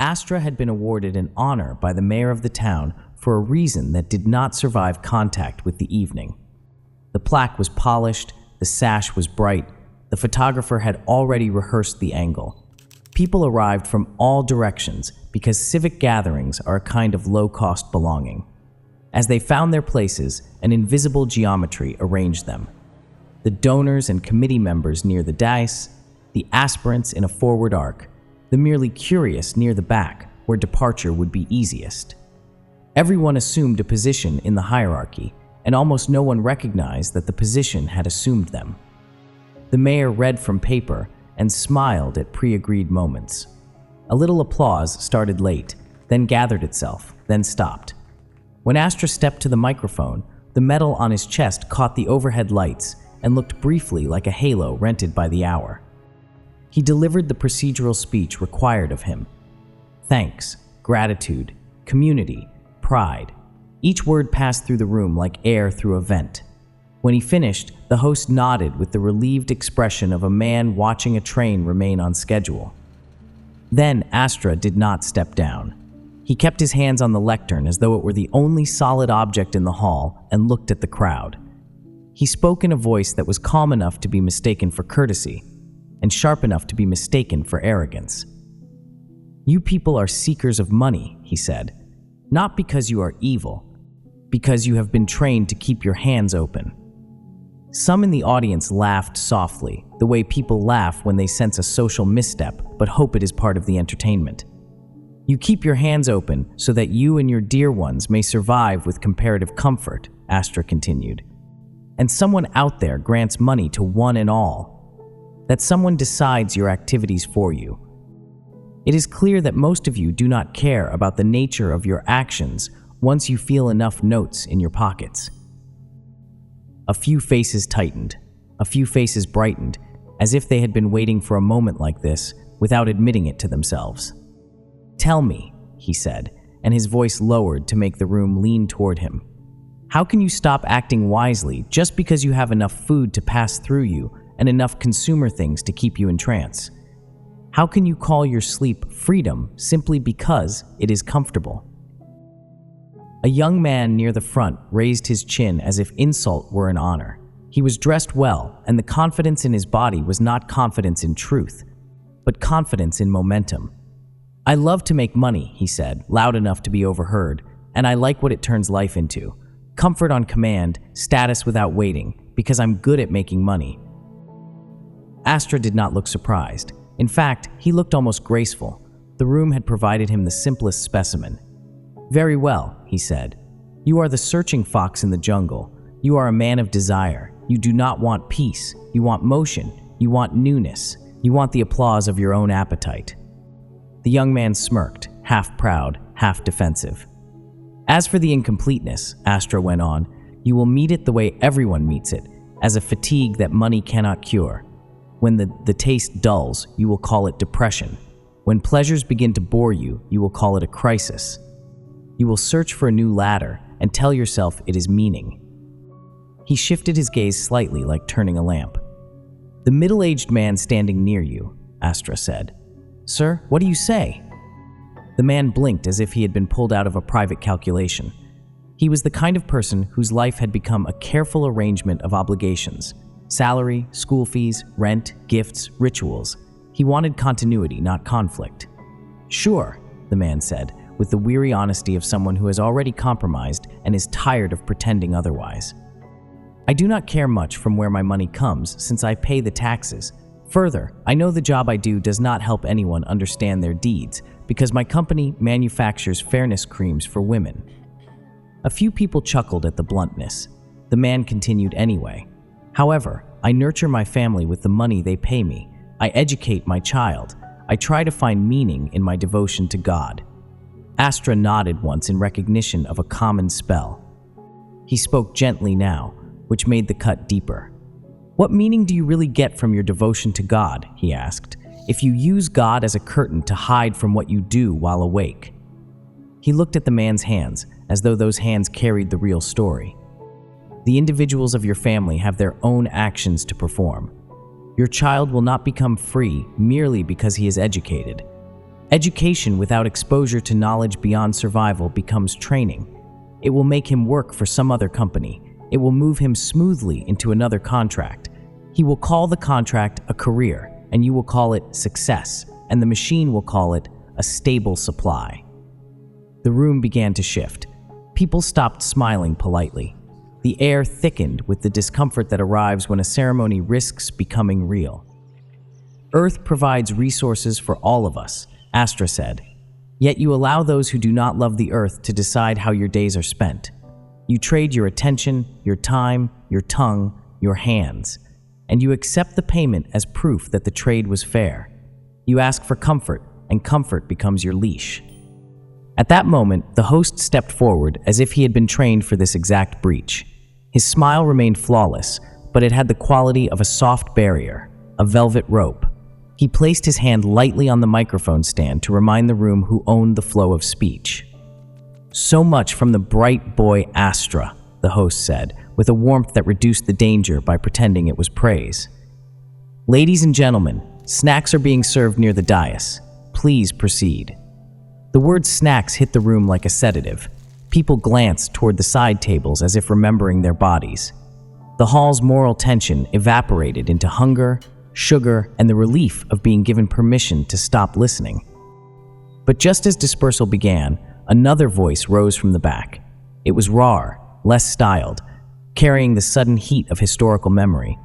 Astra had been awarded an honor by the mayor of the town for a reason that did not survive contact with the evening. The plaque was polished, the sash was bright, the photographer had already rehearsed the angle. People arrived from all directions because civic gatherings are a kind of low-cost belonging. As they found their places, an invisible geometry arranged them. The donors and committee members near the dais, the aspirants in a forward arc, the merely curious near the back, where departure would be easiest. Everyone assumed a position in the hierarchy, and almost no one recognized that the position had assumed them. The mayor read from paper and smiled at pre-agreed moments. A little applause started late, then gathered itself, then stopped. When Astra stepped to the microphone, the metal on his chest caught the overhead lights and looked briefly like a halo rented by the hour. He delivered the procedural speech required of him. Thanks, gratitude, community, pride. Each word passed through the room like air through a vent. When he finished, the host nodded with the relieved expression of a man watching a train remain on schedule. Then Astra did not step down. He kept his hands on the lectern as though it were the only solid object in the hall and looked at the crowd. He spoke in a voice that was calm enough to be mistaken for courtesy and sharp enough to be mistaken for arrogance. You people are seekers of money, he said, not because you are evil, because you have been trained to keep your hands open. Some in the audience laughed softly, the way people laugh when they sense a social misstep but hope it is part of the entertainment. You keep your hands open so that you and your dear ones may survive with comparative comfort, Astra continued. And someone out there grants money to one and all. That someone decides your activities for you. It is clear that most of you do not care about the nature of your actions once you feel enough notes in your pockets. A few faces tightened, a few faces brightened, as if they had been waiting for a moment like this without admitting it to themselves. Tell me, he said, and his voice lowered to make the room lean toward him. How can you stop acting wisely just because you have enough food to pass through you and enough consumer things to keep you in trance? How can you call your sleep freedom simply because it is comfortable? A young man near the front raised his chin as if insult were an honor. He was dressed well, and the confidence in his body was not confidence in truth, but confidence in momentum. I love to make money, he said, loud enough to be overheard, and I like what it turns life into. Comfort on command, status without waiting, because I'm good at making money. Astra did not look surprised. In fact, he looked almost graceful. The room had provided him the simplest specimen. Very well, he said. You are the searching fox in the jungle. You are a man of desire. You do not want peace. You want motion. You want newness. You want the applause of your own appetite. The young man smirked, half proud, half defensive. As for the incompleteness, Astra went on, you will meet it the way everyone meets it, as a fatigue that money cannot cure. When the taste dulls, you will call it depression. When pleasures begin to bore you, you will call it a crisis. You will search for a new ladder and tell yourself it is meaning. He shifted his gaze slightly, like turning a lamp. The middle-aged man standing near you, Astra said. Sir, what do you say? The man blinked as if he had been pulled out of a private calculation. He was the kind of person whose life had become a careful arrangement of obligations. Salary, school fees, rent, gifts, rituals. He wanted continuity, not conflict. Sure, the man said, with the weary honesty of someone who has already compromised and is tired of pretending otherwise. I do not care much from where my money comes since I pay the taxes. Further, I know the job I do does not help anyone understand their deeds because my company manufactures fairness creams for women. A few people chuckled at the bluntness. The man continued anyway. However, I nurture my family with the money they pay me. I educate my child. I try to find meaning in my devotion to God. Astra nodded once in recognition of a common spell. He spoke gently now, which made the cut deeper. What meaning do you really get from your devotion to God, he asked, if you use God as a curtain to hide from what you do while awake? He looked at the man's hands, as though those hands carried the real story. The individuals of your family have their own actions to perform. Your child will not become free merely because he is educated. Education without exposure to knowledge beyond survival becomes training. It will make him work for some other company. It will move him smoothly into another contract. He will call the contract a career, and you will call it success, and the machine will call it a stable supply. The room began to shift. People stopped smiling politely. The air thickened with the discomfort that arrives when a ceremony risks becoming real. Earth provides resources for all of us, Astra said. Yet you allow those who do not love the earth to decide how your days are spent. You trade your attention, your time, your tongue, your hands, and you accept the payment as proof that the trade was fair. You ask for comfort, and comfort becomes your leash. At that moment, the host stepped forward as if he had been trained for this exact breach. His smile remained flawless, but it had the quality of a soft barrier, a velvet rope. He placed his hand lightly on the microphone stand to remind the room who owned the flow of speech. "So much from the bright boy Astra," the host said, with a warmth that reduced the danger by pretending it was praise. "Ladies and gentlemen, snacks are being served near the dais. Please proceed." The word snacks hit the room like a sedative. People glanced toward the side tables as if remembering their bodies. The hall's moral tension evaporated into hunger, sugar, and the relief of being given permission to stop listening. But just as dispersal began, another voice rose from the back. It was raw, less styled, carrying the sudden heat of historical memory.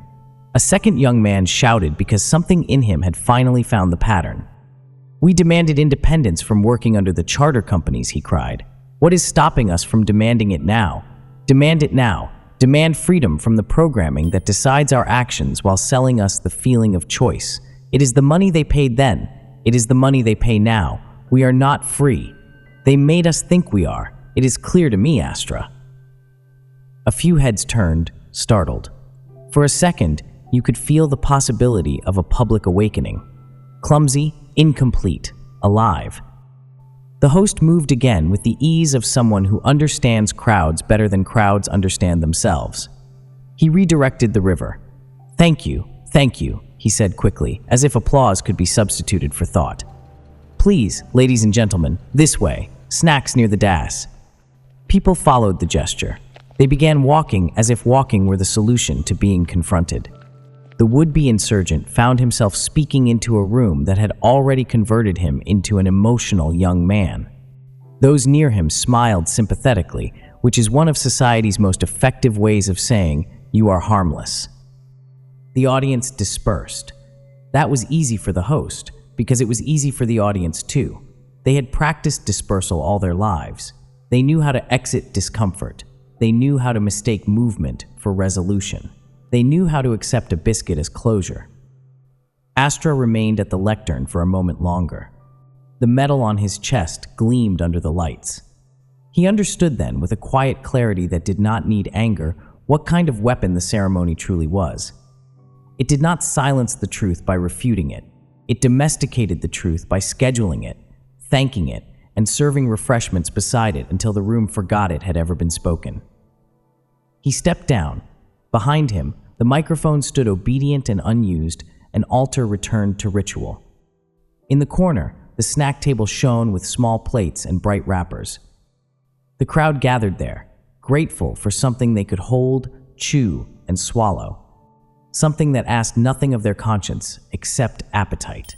A second young man shouted because something in him had finally found the pattern. "We demanded independence from working under the charter companies," he cried. "What is stopping us from demanding it now? Demand it now. Demand freedom from the programming that decides our actions while selling us the feeling of choice. It is the money they paid then. It is the money they pay now. We are not free. They made us think we are. It is clear to me, Astra." A few heads turned, startled. For a second, you could feel the possibility of a public awakening. Clumsy, incomplete, alive. The host moved again with the ease of someone who understands crowds better than crowds understand themselves. He redirected the river. Thank you," he said quickly, as if applause could be substituted for thought. "Please, ladies and gentlemen, this way, snacks near the dais." People followed the gesture. They began walking as if walking were the solution to being confronted. The would-be insurgent found himself speaking into a room that had already converted him into an emotional young man. Those near him smiled sympathetically, which is one of society's most effective ways of saying, "You are harmless." The audience dispersed. That was easy for the host, because it was easy for the audience too. They had practiced dispersal all their lives. They knew how to exit discomfort. They knew how to mistake movement for resolution. They knew how to accept a biscuit as closure. Astra remained at the lectern for a moment longer. The metal on his chest gleamed under the lights. He understood then, with a quiet clarity that did not need anger, what kind of weapon the ceremony truly was. It did not silence the truth by refuting it. It domesticated the truth by scheduling it, thanking it, and serving refreshments beside it until the room forgot it had ever been spoken. He stepped down. Behind him, the microphone stood obedient and unused, an altar returned to ritual. In the corner, the snack table shone with small plates and bright wrappers. The crowd gathered there, grateful for something they could hold, chew, and swallow. Something that asked nothing of their conscience except appetite.